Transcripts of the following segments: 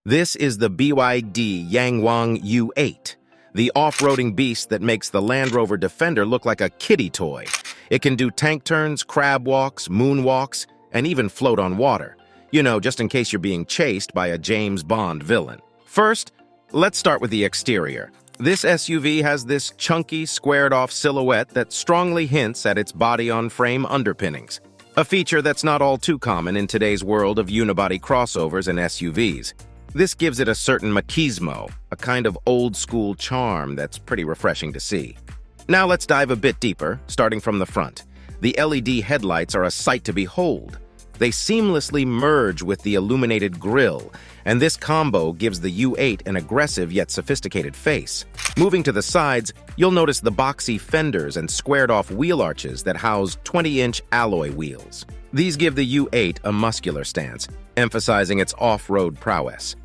This is the BYD YangWang U8, the off-roading beast that makes the Land Rover Defender look like a kiddie toy. It can do tank turns, crab walks, moonwalks, and even float on water. You know, just in case you're being chased by a James Bond villain. First, let's start with the exterior. This SUV has this chunky, squared-off silhouette that strongly hints at its body-on-frame underpinnings, a feature that's not all too common in today's world of unibody crossovers and SUVs. This gives it a certain machismo, a kind of old-school charm that's pretty refreshing to see. Now let's dive a bit deeper, starting from the front. The LED headlights are a sight to behold. They seamlessly merge with the illuminated grille, and this combo gives the U8 an aggressive yet sophisticated face. Moving to the sides, you'll notice the boxy fenders and squared-off wheel arches that house 20-inch alloy wheels. These give the U8 a muscular stance, emphasizing its off-road prowess.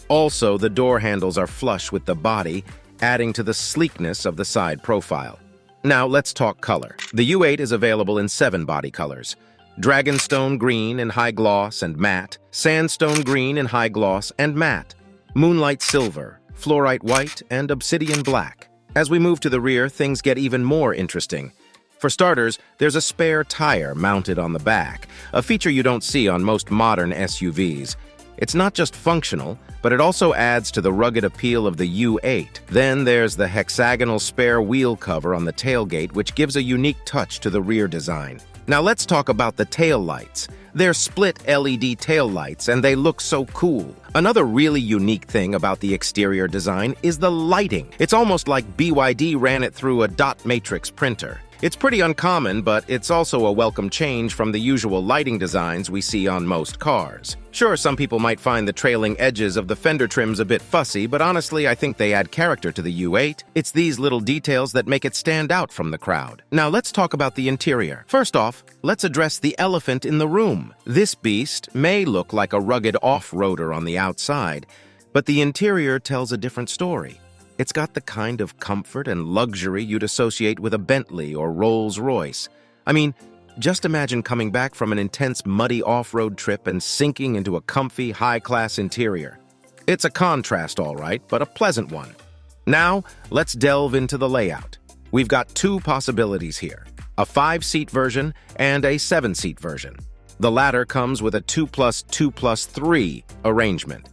Also, the door handles are flush with the body, adding to the sleekness of the side profile. Now let's talk color. The U8 is available in 7 body colors: Dragonstone green in high gloss and matte, sandstone green in high gloss and matte, moonlight silver, fluorite white, and obsidian black. As we move to the rear, things get even more interesting. For starters, there's a spare tire mounted on the back, a feature you don't see on most modern SUVs. It's not just functional, but it also adds to the rugged appeal of the U8. Then there's the hexagonal spare wheel cover on the tailgate, which gives a unique touch to the rear design. Now let's talk about the tail lights. They're split LED tail lights, and they look so cool. Another really unique thing about the exterior design is the lighting. It's almost like BYD ran it through a dot matrix printer. It's pretty uncommon, but it's also a welcome change from the usual lighting designs we see on most cars. Sure, some people might find the trailing edges of the fender trims a bit fussy, but honestly, I think they add character to the U8. It's these little details that make it stand out from the crowd. Now let's talk about the interior. First off, let's address the elephant in the room. This beast may look like a rugged off-roader on the outside, but the interior tells a different story. It's got the kind of comfort and luxury you'd associate with a Bentley or Rolls-Royce. I mean, just imagine coming back from an intense, muddy off-road trip and sinking into a comfy, high-class interior. It's a contrast, all right, but a pleasant one. Now, let's delve into the layout. We've got 2 possibilities here: a 5-seat version and a 7-seat version. The latter comes with a 2+2+3 arrangement.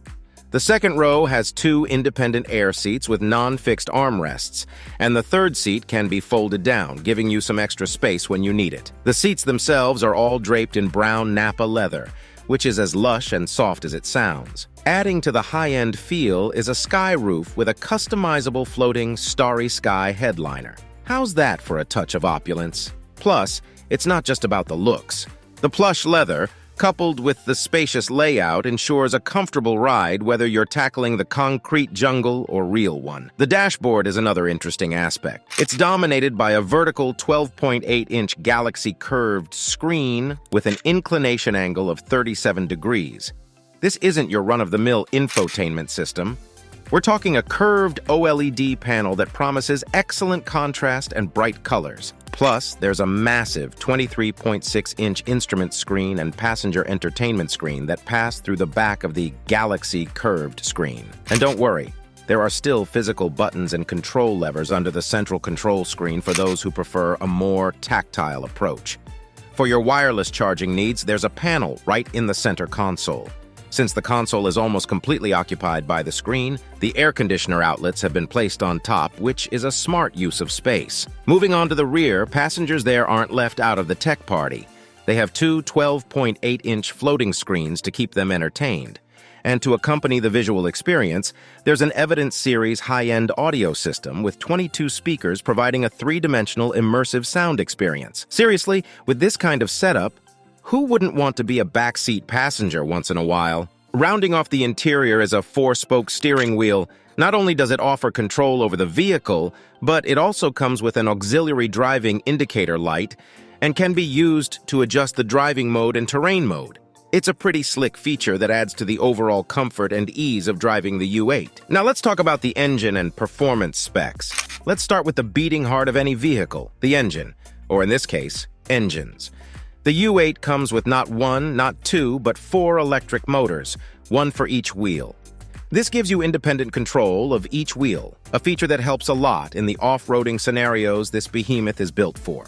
The second row has 2 independent air seats with non-fixed armrests, and the third seat can be folded down, giving you some extra space when you need it. The seats themselves are all draped in brown Napa leather, which is as lush and soft as it sounds. Adding to the high-end feel is a sky roof with a customizable floating starry sky headliner. How's that for a touch of opulence? Plus, it's not just about the looks. The plush leather, coupled with the spacious layout, ensures a comfortable ride whether you're tackling the concrete jungle or real one. The dashboard is another interesting aspect. It's dominated by a vertical 12.8-inch Galaxy curved screen with an inclination angle of 37 degrees. This isn't your run-of-the-mill infotainment system. We're talking a curved OLED panel that promises excellent contrast and bright colors. Plus, there's a massive 23.6-inch instrument screen and passenger entertainment screen that pass through the back of the Galaxy curved screen. And don't worry, there are still physical buttons and control levers under the central control screen for those who prefer a more tactile approach. For your wireless charging needs, there's a panel right in the center console. Since the console is almost completely occupied by the screen, the air conditioner outlets have been placed on top, which is a smart use of space. Moving on to the rear, passengers there aren't left out of the tech party. They have 2 12.8-inch floating screens to keep them entertained. And to accompany the visual experience, there's an Evidence Series high-end audio system with 22 speakers providing a 3-dimensional immersive sound experience. Seriously, with this kind of setup, who wouldn't want to be a backseat passenger once in a while? Rounding off the interior is a 4-spoke steering wheel. Not only does it offer control over the vehicle, but it also comes with an auxiliary driving indicator light and can be used to adjust the driving mode and terrain mode. It's a pretty slick feature that adds to the overall comfort and ease of driving the U8. Now let's talk about the engine and performance specs. Let's start with the beating heart of any vehicle, the engine, or in this case, engines. The U8 comes with not 1, not 2, but 4 electric motors, one for each wheel. This gives you independent control of each wheel, a feature that helps a lot in the off-roading scenarios this behemoth is built for.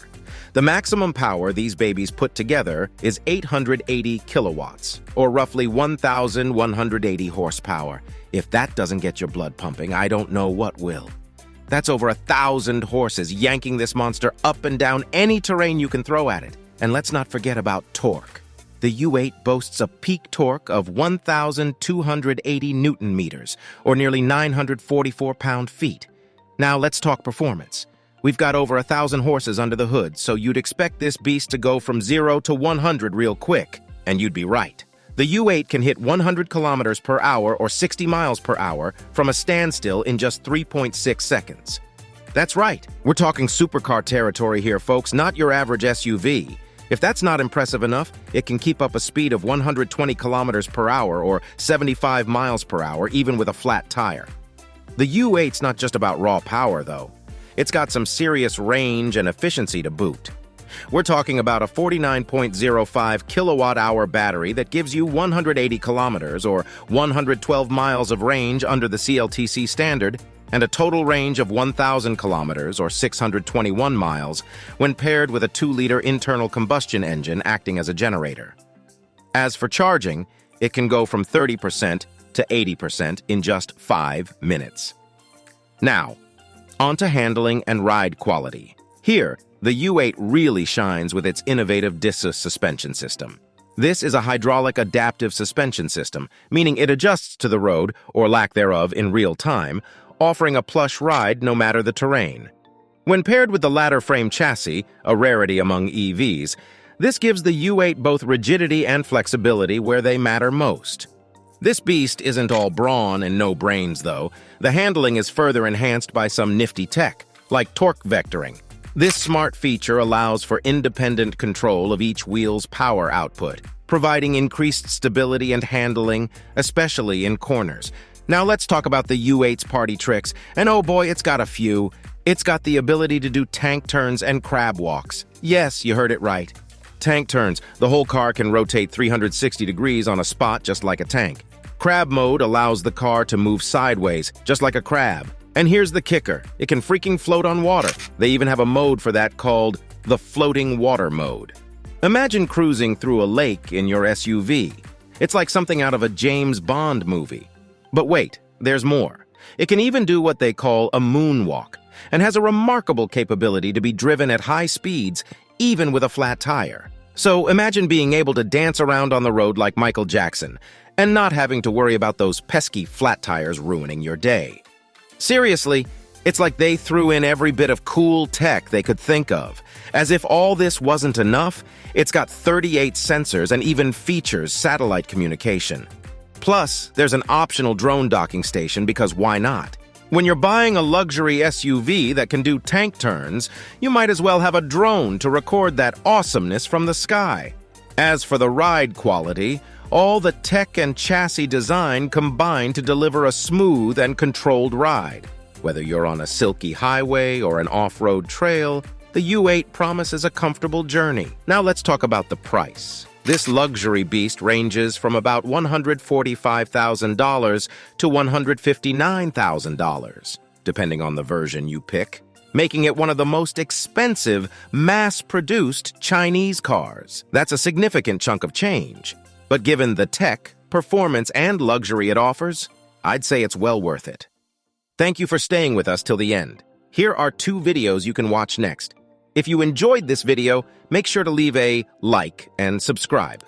The maximum power these babies put together is 880 kilowatts, or roughly 1,180 horsepower. If that doesn't get your blood pumping, I don't know what will. That's over 1,000 horses yanking this monster up and down any terrain you can throw at it. And let's not forget about torque. The U8 boasts a peak torque of 1,280 newton meters, or nearly 944 pound-feet. Now let's talk performance. We've got over 1,000 horses under the hood, so you'd expect this beast to go from 0 to 100 real quick. And you'd be right. The U8 can hit 100 kilometers per hour or 60 miles per hour from a standstill in just 3.6 seconds. That's right. We're talking supercar territory here, folks, not your average SUV. If that's not impressive enough, it can keep up a speed of 120 kilometers per hour or 75 miles per hour, even with a flat tire. The U8's not just about raw power, though. It's got some serious range and efficiency to boot. We're talking about a 49.05 kilowatt-hour battery that gives you 180 kilometers or 112 miles of range under the CLTC standard, and a total range of 1,000 kilometers or 621 miles when paired with a 2-liter internal combustion engine acting as a generator. As for charging, it can go from 30% to 80% in just 5 minutes. Now, on to handling and ride quality. Here, the U8 really shines with its innovative disc suspension system. This is a hydraulic adaptive suspension system, meaning it adjusts to the road, or lack thereof, in real time, offering a plush ride no matter the terrain. When paired with the ladder frame chassis, a rarity among EVs, this gives the U8 both rigidity and flexibility where they matter most. This beast isn't all brawn and no brains, though. The handling is further enhanced by some nifty tech, like torque vectoring. This smart feature allows for independent control of each wheel's power output, providing increased stability and handling, especially in corners. Now let's talk about the U8's party tricks, and oh boy, it's got a few. It's got the ability to do tank turns and crab walks. Yes, you heard it right. Tank turns. The whole car can rotate 360 degrees on a spot just like a tank. Crab mode allows the car to move sideways, just like a crab. And here's the kicker. It can freaking float on water. They even have a mode for that called the floating water mode. Imagine cruising through a lake in your SUV. It's like something out of a James Bond movie. But wait, there's more. It can even do what they call a moonwalk, and has a remarkable capability to be driven at high speeds, even with a flat tire. So imagine being able to dance around on the road like Michael Jackson, and not having to worry about those pesky flat tires ruining your day. Seriously, it's like they threw in every bit of cool tech they could think of. As if all this wasn't enough, it's got 38 sensors and even features satellite communication. Plus, there's an optional drone docking station because why not? When you're buying a luxury SUV that can do tank turns, you might as well have a drone to record that awesomeness from the sky. As for the ride quality, all the tech and chassis design combine to deliver a smooth and controlled ride. Whether you're on a silky highway or an off-road trail, the U8 promises a comfortable journey. Now let's talk about the price. This luxury beast ranges from about $145,000 to $159,000, depending on the version you pick, making it one of the most expensive, mass-produced Chinese cars. That's a significant chunk of change. But given the tech, performance, and luxury it offers, I'd say it's well worth it. Thank you for staying with us till the end. Here are 2 videos you can watch next. If you enjoyed this video, make sure to leave a like and subscribe.